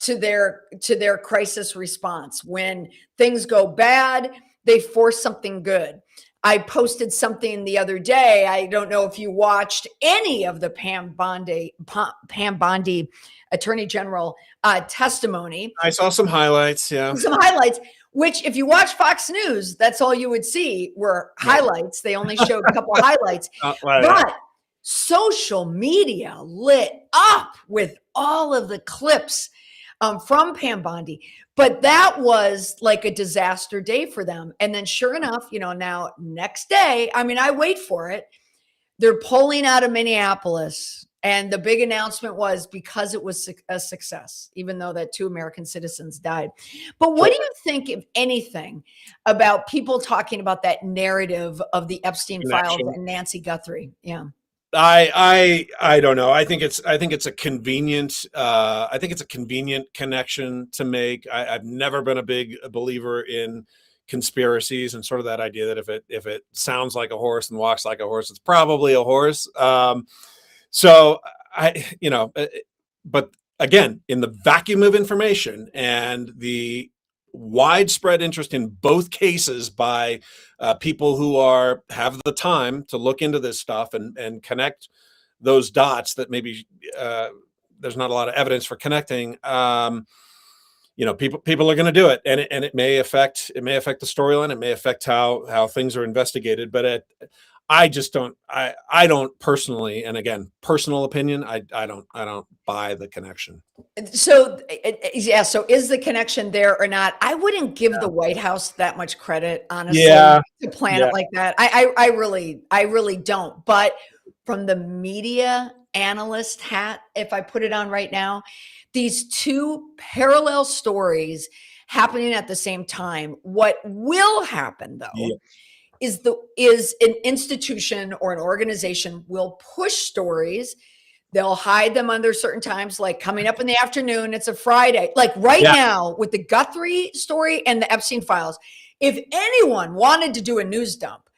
to their crisis response. When things go bad, they force something good. I posted something the other day. I don't know if you watched any of the Pam Bondi Attorney General testimony. I saw some highlights. Yeah. Some highlights, which if you watch Fox News, that's all you would see were highlights. They only showed a couple highlights. But social media lit up with all of the clips from Pam Bondi. But that was like a disaster day for them. And then sure enough, now next day, I mean, I wait for it. They're pulling out of Minneapolis. And the big announcement was because it was a success, even though that 2 American citizens died. But what do you think, if anything, about people talking about that narrative of the Epstein files and Nancy Guthrie? Yeah. I don't know. I think it's a convenient connection to make. I've never been a big believer in conspiracies and sort of that idea that if it sounds like a horse and walks like a horse, it's probably a horse. So but again, in the vacuum of information and the widespread interest in both cases by people who have the time to look into this stuff and connect those dots that maybe there's not a lot of evidence for connecting. People are going to do it, and it may affect the storyline. It may affect how things are investigated. But I just don't. I don't personally, and again, personal opinion. I don't buy the connection. So yeah. So is the connection there or not? I wouldn't give the White House that much credit, honestly, to plan it like that. I really don't. But from the media analyst hat, if I put it on right now, these two parallel stories happening at the same time. What will happen though? Is an institution or an organization will push stories. They'll hide them under certain times, like coming up in the afternoon. It's a Friday. Like right now with the Guthrie story and the Epstein files, if anyone wanted to do a news dump,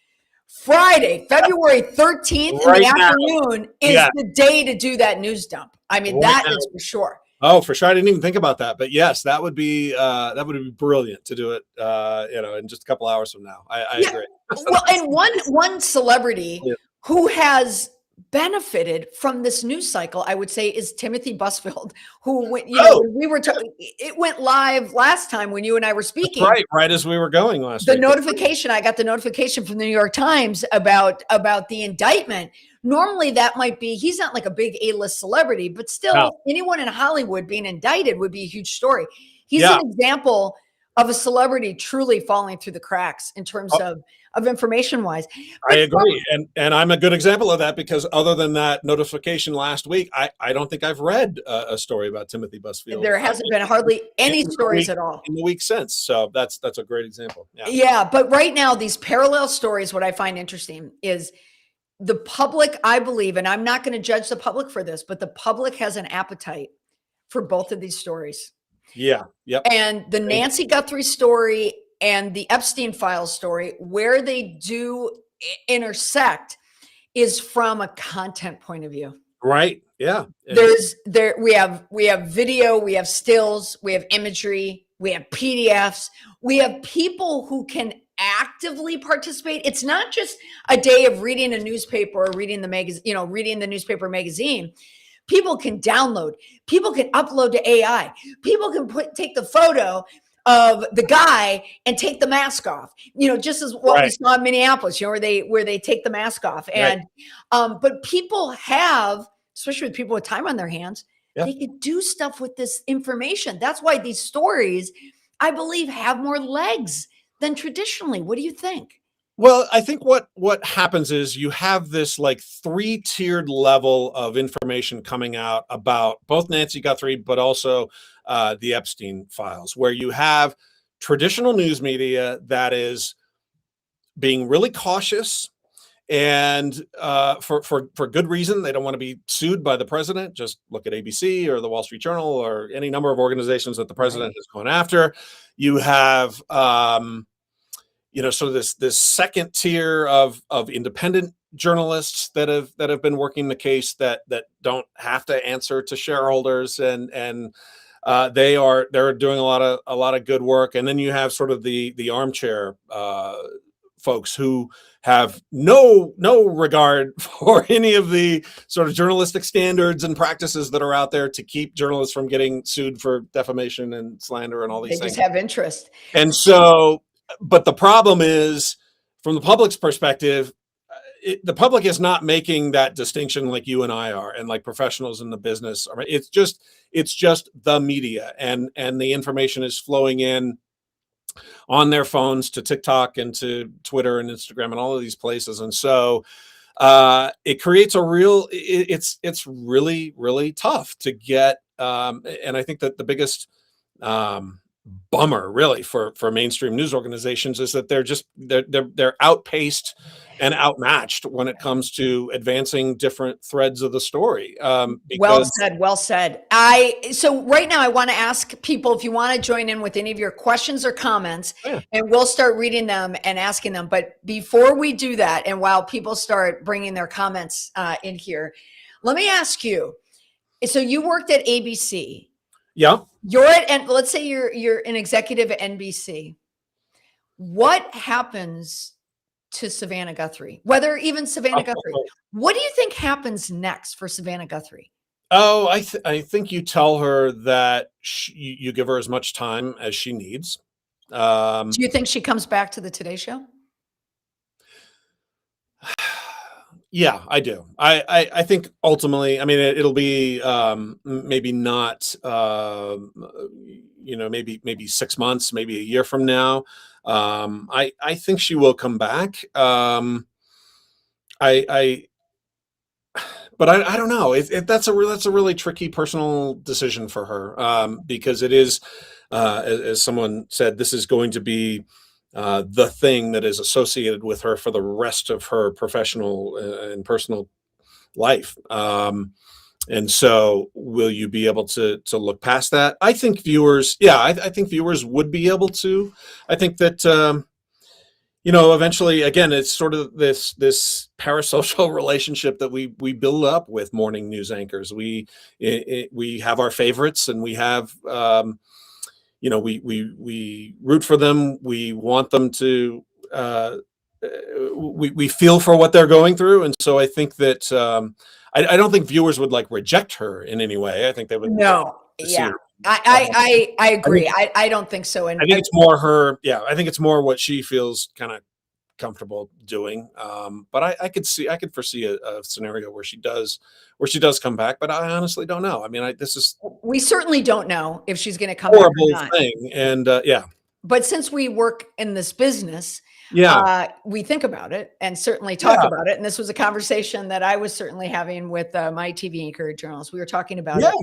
Friday, February 13th in the afternoon is the day to do that news dump. I mean, that is for sure. Oh, for sure. I didn't even think about that, but yes, that would be brilliant to do it. In just a couple hours from now. I agree. Well, and one celebrity who has benefited from this news cycle, I would say, is Timothy Busfield, who when we were it went live last time when you and I were speaking. Right as we were going last week. I got the notification from the New York Times about the indictment. Normally that might be, he's not like a big A-list celebrity, but still anyone in Hollywood being indicted would be a huge story. He's an example of a celebrity truly falling through the cracks in terms of information wise. I agree. And I'm a good example of that, because other than that notification last week, I don't think I've read a story about Timothy Busfield. There hasn't been hardly any stories at all in the week since. So that's a great example. Yeah. But right now, these parallel stories, what I find interesting is the public, I believe, and I'm not going to judge the public for this, but the public has an appetite for both of these stories. Yeah. Yep. And the Nancy Guthrie story and the Epstein files story, where they do intersect, is from a content point of view. Right. Yeah. We have video, we have stills, we have imagery, we have PDFs, we have people who can actively participate. It's not just a day of reading a newspaper or reading the magazine, reading the newspaper magazine. People can download, people can upload to AI, people can take the photo of the guy and take the mask off, just as what we Right. saw in Minneapolis, where they take the mask off. Right. And but people have, especially with people with time on their hands, Yeah. they could do stuff with this information. That's why these stories, I believe, have more legs than traditionally. What do you think? Well, I think what happens is you have this like 3-tiered level of information coming out about both Nancy Guthrie, but also the Epstein files, where you have traditional news media that is being really cautious and for good reason. They don't want to be sued by the president. Just look at ABC or the Wall Street Journal or any number of organizations that the president has gone after. You have sort of this second tier of independent journalists that have been working the case that don't have to answer to shareholders, and they're doing a lot of good work. And then you have sort of the armchair folks who have no regard for any of the sort of journalistic standards and practices that are out there to keep journalists from getting sued for defamation and slander and all these They things. just have interest. And so, but the problem is, from the public's perspective, the public is not making that distinction like you and I are, and like professionals in the business. It's just the media, and the information is flowing in on their phones to TikTok and to Twitter and Instagram and all of these places. And so it creates it's really, really tough to get. And I think that the biggest bummer really for mainstream news organizations is that they're outpaced and outmatched when it comes to advancing different threads of the story. Well said. So right now I want to ask people if you want to join in with any of your questions or comments, and we'll start reading them and asking them. But before we do that, and while people start bringing their comments in here, let me ask you. So you worked at ABC. Yeah. And let's say you're an executive at NBC. What happens to Savannah Guthrie? Whether even Savannah Guthrie, what do you think happens next for Savannah Guthrie? Oh, I think you tell her that you give her as much time as she needs. Do you think she comes back to the Today Show? Yeah, I do. I think ultimately, I mean, it'll be maybe not, maybe 6 months, maybe a year from now. I think she will come back. But I don't know. That's a really tricky personal decision for her, because it is, as someone said, this is going to be the thing that is associated with her for the rest of her professional and personal life. And so will you be able to look past that? I think viewers, I think viewers would be able to. I think that, eventually, again, it's sort of this parasocial relationship that we build up with morning news anchors. We have our favorites, and we have, we root for them. We want them to, we feel for what they're going through. And so I think that, I don't think viewers would like reject her in any way. I think they would. No. Yeah. I agree. I don't think so. And I think it's more her. Yeah. I think it's more what she feels kind of comfortable doing. But I could foresee a scenario where she does come back, but I honestly don't know. I mean, we certainly don't know if she's going to come back or not. Thing. And but since we work in this business, we think about it and certainly talk about it. And this was a conversation that I was certainly having with my TV anchor journalist. We were talking about it.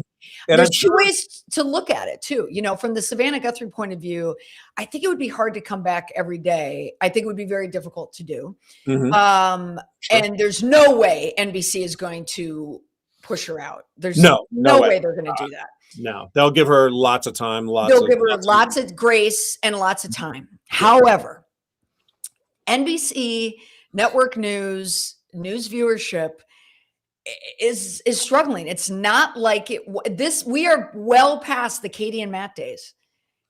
And there's two ways to look at it too. From the Savannah Guthrie point of view, I think it would be hard to come back every day. I think it would be very difficult to do. Mm-hmm. And there's no way NBC is going to push her out. There's no way they're going to do that. No, they'll give her lots of time. They'll give her lots of grace and lots of time. However, NBC network news viewership is struggling. It's not like we are well past the Katie and Matt days.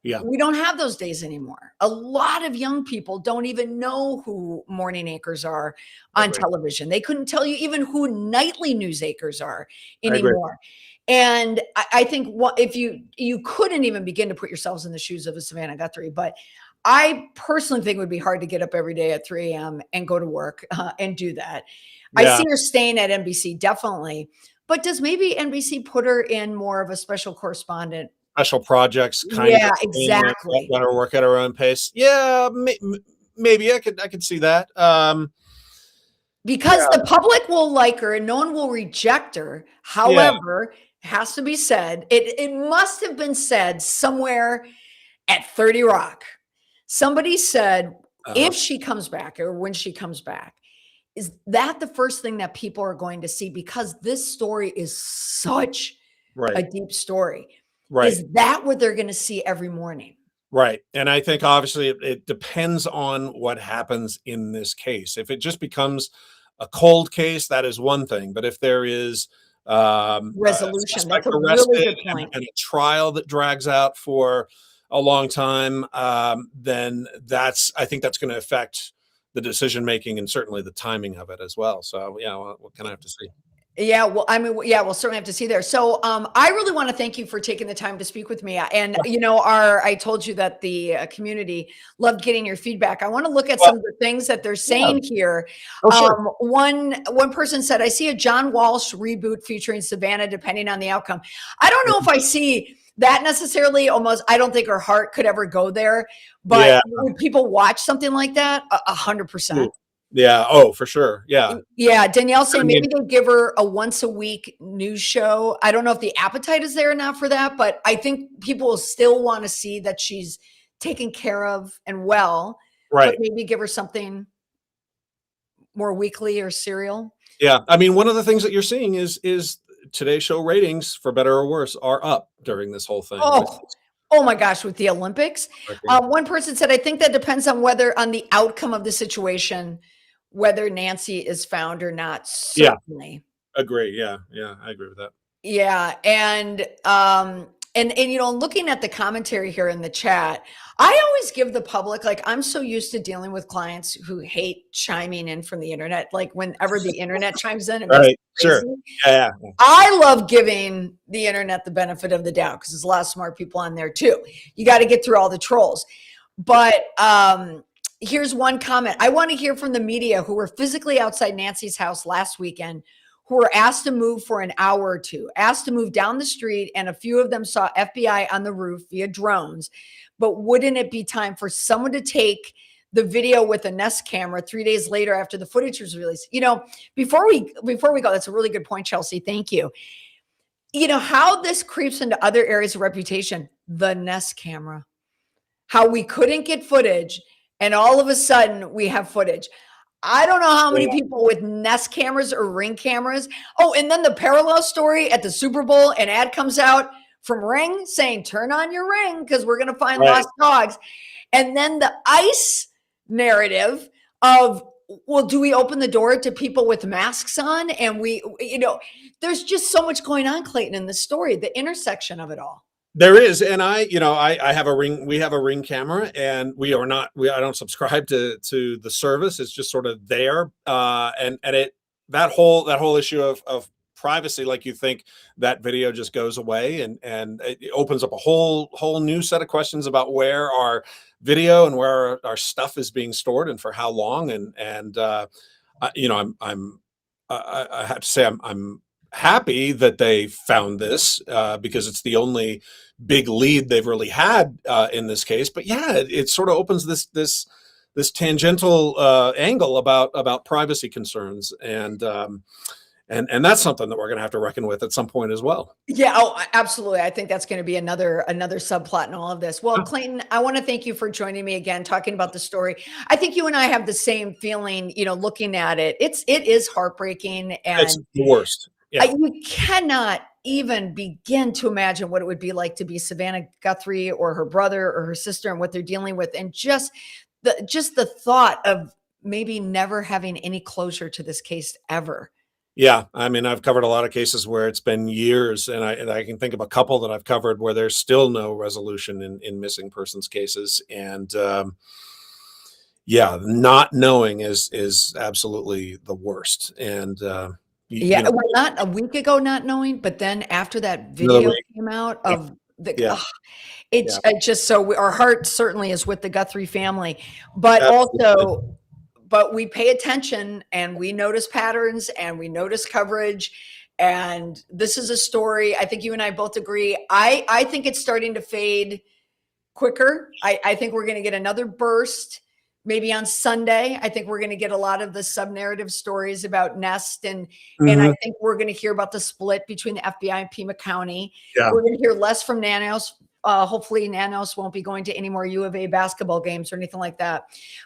Yeah. We don't have those days anymore. A lot of young people don't even know who morning anchors are on television. They couldn't tell you even who nightly news anchors are anymore. And I think if you couldn't even begin to put yourselves in the shoes of a Savannah Guthrie, but I personally think it would be hard to get up every day at 3 a.m. and go to work and do that. I Yeah. see her staying at NBC, definitely. But does maybe NBC put her in more of a special correspondent? Special projects kind Yeah, of thing, exactly. let her work at her own pace. Yeah, maybe I could see that. Because the public will like her and no one will reject her. Yeah. However, has to be said, it must have been said somewhere at 30 Rock. Somebody said, if she comes back or when she comes back, is that the first thing that people are going to see? Because this story is such a deep story. Right. Is that what they're going to see every morning? Right. And I think obviously it depends on what happens in this case. If it just becomes a cold case, that is one thing. But if there is Resolution, that's a really good point. and a trial that drags out for a long time, then I think that's going to affect the decision making and certainly the timing of it as well. So yeah, what can I have to see? Yeah, well, I mean, yeah, we'll certainly have to see there. So, I really want to thank you for taking the time to speak with me. And I told you that the community loved getting your feedback. I want to look at some of the things that they're saying here. Oh, sure. One person said, "I see a John Walsh reboot featuring Savannah, depending on the outcome." I don't know if I see that necessarily. Almost, I don't think her heart could ever go there. But would people watch something like that? 100%. Yeah. Oh, for sure. Yeah. Yeah. Danielle saying maybe they'll give her a once a week news show. I don't know if the appetite is there or not for that, but I think people will still want to see that she's taken care of and well. Right. But maybe give her something more weekly or serial. Yeah. I mean, one of the things that you're seeing is Today's Show ratings, for better or worse, are up during this whole thing. Oh my gosh, with the Olympics. One person said, I think that depends on the outcome of the situation, whether Nancy is found or not. Certainly. Yeah. Agree. Yeah. Yeah. I agree with that. Yeah. And looking at the commentary here in the chat, I always give the public, like, I'm so used to dealing with clients who hate chiming in from the internet. Like whenever the internet chimes in, it makes me crazy. Sure. Yeah. I love giving the internet the benefit of the doubt because there's a lot of smart people on there too. You got to get through all the trolls. But here's one comment. I want to hear from the media who were physically outside Nancy's house last weekend, who were asked to move for an hour or two, asked to move down the street, and a few of them saw FBI on the roof via drones. But wouldn't it be time for someone to take the video with a Nest camera 3 days later after the footage was released? Before we go, that's a really good point, Chelsea. Thank you. How this creeps into other areas of reputation, the Nest camera, how we couldn't get footage and all of a sudden we have footage. I don't know how many people with Nest cameras or Ring cameras. Oh, and then the parallel story at the Super Bowl, an ad comes out from Ring saying, turn on your Ring because we're going to find lost dogs. And then the ICE narrative of, well, do we open the door to people with masks on? And there's just so much going on, Clayton, in this story, the intersection of it all. There is. And I have a Ring, we have a Ring camera, and I don't subscribe to the service. It's just sort of there. And that whole issue of privacy, like, you think that video just goes away, and it opens up a whole new set of questions about where our video and where our stuff is being stored and for how long. I have to say I'm happy that they found this because it's the only big lead they've really had in this case. But yeah, it sort of opens this tangential angle about privacy concerns, and that's something that we're going to have to reckon with at some point as well. Yeah. Oh, absolutely. I think that's going to be another subplot in all of this. Well, Clayton, I want to thank you for joining me again, talking about the story. I think you and I have the same feeling, looking at it. It is heartbreaking, and it's the worst. Yeah. You cannot even begin to imagine what it would be like to be Savannah Guthrie or her brother or her sister and what they're dealing with. And just the thought of maybe never having any closure to this case ever. Yeah. I mean, I've covered a lot of cases where it's been years, and I can think of a couple that I've covered where there's still no resolution in missing persons cases. And not knowing is absolutely the worst. And Yeah, well, not a week ago, not knowing, but then after that Another video week. came out of the, Yeah. it's just so our heart certainly is with the Guthrie family, but Absolutely. also, but we pay attention and we notice patterns and we notice coverage. And this is a story. I think you and I both agree. I think it's starting to fade quicker. I think we're going to get another burst maybe on Sunday. I think we're going to get a lot of the sub-narrative stories about Nest, and I think we're going to hear about the split between the FBI and Pima County. Yeah. We're going to hear less from Nanos. Hopefully Nanos won't be going to any more U of A basketball games or anything like that.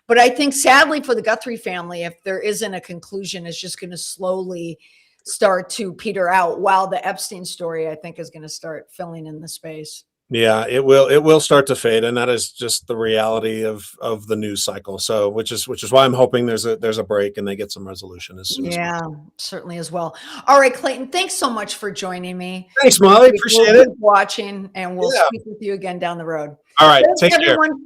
But I think sadly for the Guthrie family, if there isn't a conclusion, it's just going to slowly start to peter out, while the Epstein story, I think, is going to start filling in the space. Yeah, it will start to fade, and that is just the reality of the news cycle. So, which is why I'm hoping there's a break and they get some resolution as soon as possible. Certainly as well. All right, Clayton, thanks so much for joining me. Thanks, Molly. Appreciate it. Keep watching, and we'll speak with you again down the road. All right, take care. Everyone.